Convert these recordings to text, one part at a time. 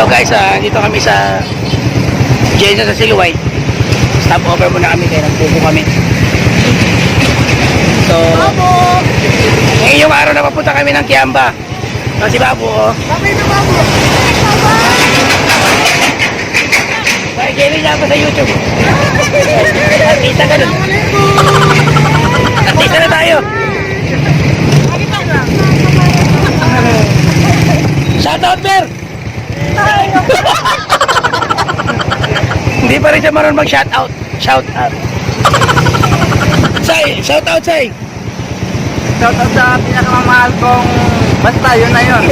Hello guys, dito kami sa Jensen sa Siluway. Stop over muna kami kaya nagpupo kami. So, ngayon yung araw na papunta kami ng Kiamba. Si Babu, oh. Kami na Babu. Ay, Jenny niya ako sa YouTube. Artista ka dun. Artista na tayo. Shoutout, Ber! Hindi pa rin siya marunong mag-shoutout. Shoutout. Say, shoutout, say. Shoutout sa pinakamamahal kong basta, yun na yun.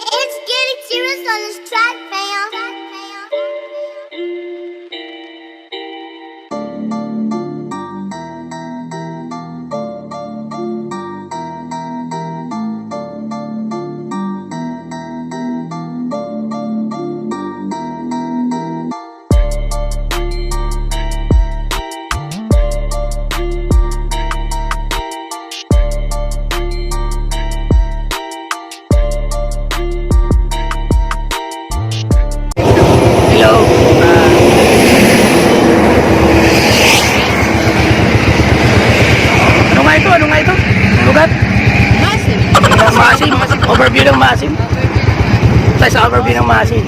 It's getting serious on this track, fam. Hello. Ano nga ito? Ano nga ito? Lugat? Masim. Masim. Overview ng Masim. Tayo sa overview ng Masim.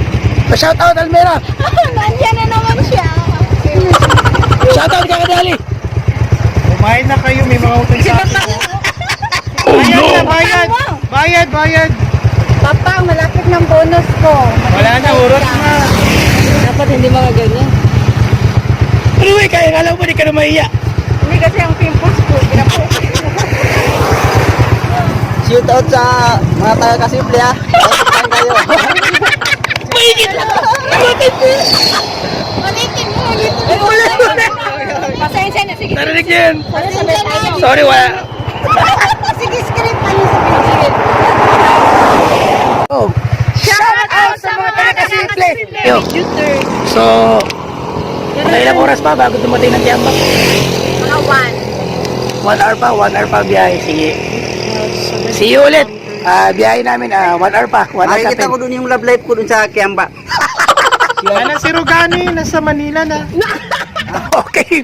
Pa-shoutout, Almera. Nandiyan na naman siya. Shoutout, Kakadali. Kumain na kayo, may mga utang sa akin. Bayad na, bayad. Bayad, bayad. Papa, malapit ng bonus ko. Wala na, urot na. Dapat hindi mga ganyan. Anyway, kaya alam mo, di ka na mahiya. Hindi kasi ang pimples ko. Shoutout sa mga taga-kasimple ha. Shoutout kayo. Mahigit lang. Ulitin mo, ulitin mo. Pasensya na, sige. Narinig niyo yun. Pasensya na. Sorry, wala. Sige, script. Ano script? Oh. Shout out sa mga taga-Kasimple. Yo. Juter. So, ilang oras pa bago dumating ng Kiamba? Mga 1 hour pa, 1 hour pa biyahe. Sige. See you ulit. Biyahe namin, 1 hour pa. 1 hour Nakikita ko dun yung love life ko dun sa Kiamba. Yan na si Rugani, nasa Manila na. Okay.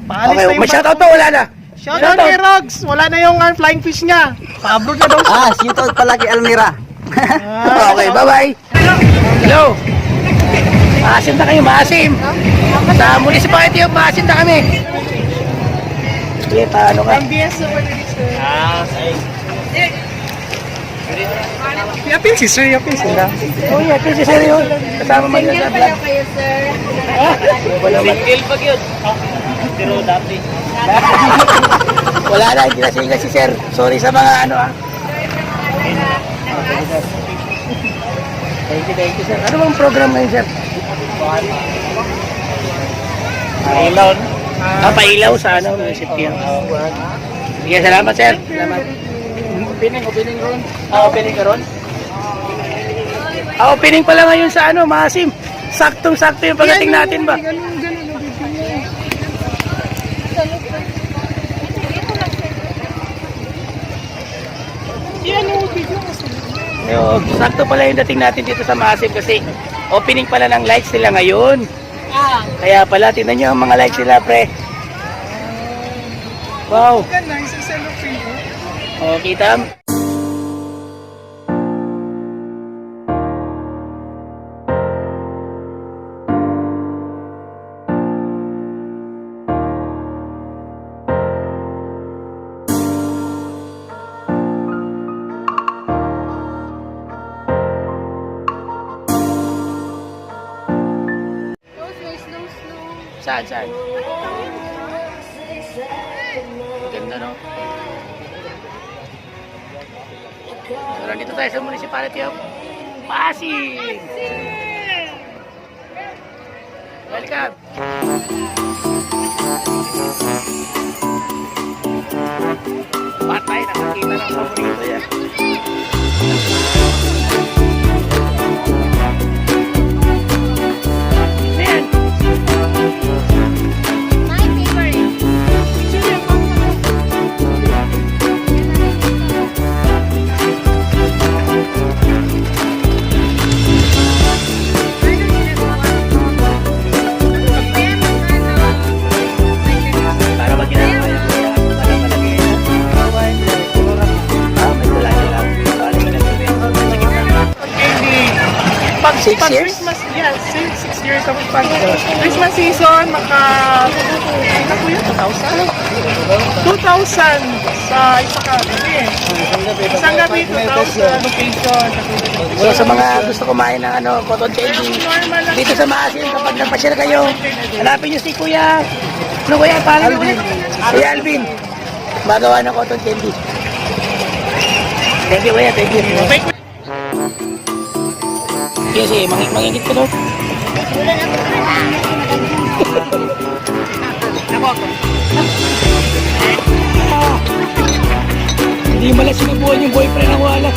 Paalis Okay, na yung ma-shoutout to, wala na. Shoutout kay Rogs, wala na yung flying fish niya. Pa-abroad na daw siya. Shoutout pala kay Almira. Okay, bye-bye. Hello. Maasim na kayo, maasim. Sa municipality of Maasim na kami. Sige, paano ka? MBS na pwede sir. Yapin si sir, yapin sila. Oh, yeah, kasi seryo. Kasama man lang sa vlog. kayo, sir. Single pag yun. Pero dati. Wala na, hindi na single si sir. Sorry sa mga ano Thank you, sir. Ano bang program ngayon, sir? Pailaw. Pailaw sa ano, munisipyo. Sige, salamat, sir. Salamat. Opening ron. Opening ka ron? Opening pala ngayon sa ano, Maasim. Saktong-sakto yung pagdating natin ba? Ayun, sakto pala yung dating natin dito sa Maasim kasi opening pala ng lights nila ngayon. Kaya pala, tingnan nyo ang mga lights nila, pre. Wow. Nice, isa lang kayo. O, kita? Saan, saan? Ganda, no? So, nandito tayo sa municipality of Pasig. Welcome. Patay, nakakita ng paborito yan. My favorite. 6 Pag years? Christmas, yes, 6 years ako pag Christmas season, ano po yun, 2,000? 2,000 sa isang gabi. Isang gabi, 2,000 location. So sa mga gusto kumain ng cotton candy, dito sa Maasin, kapag napasyal kayo, hanapin nyo si Kuya, Kuya, parang ulit? Kuya Alvin, magawa ng cotton candy. Thank you, Kuya, thank you. Sige, mangingit ko daw. Hindi pala sinubuhan yung boyfriend ng wala.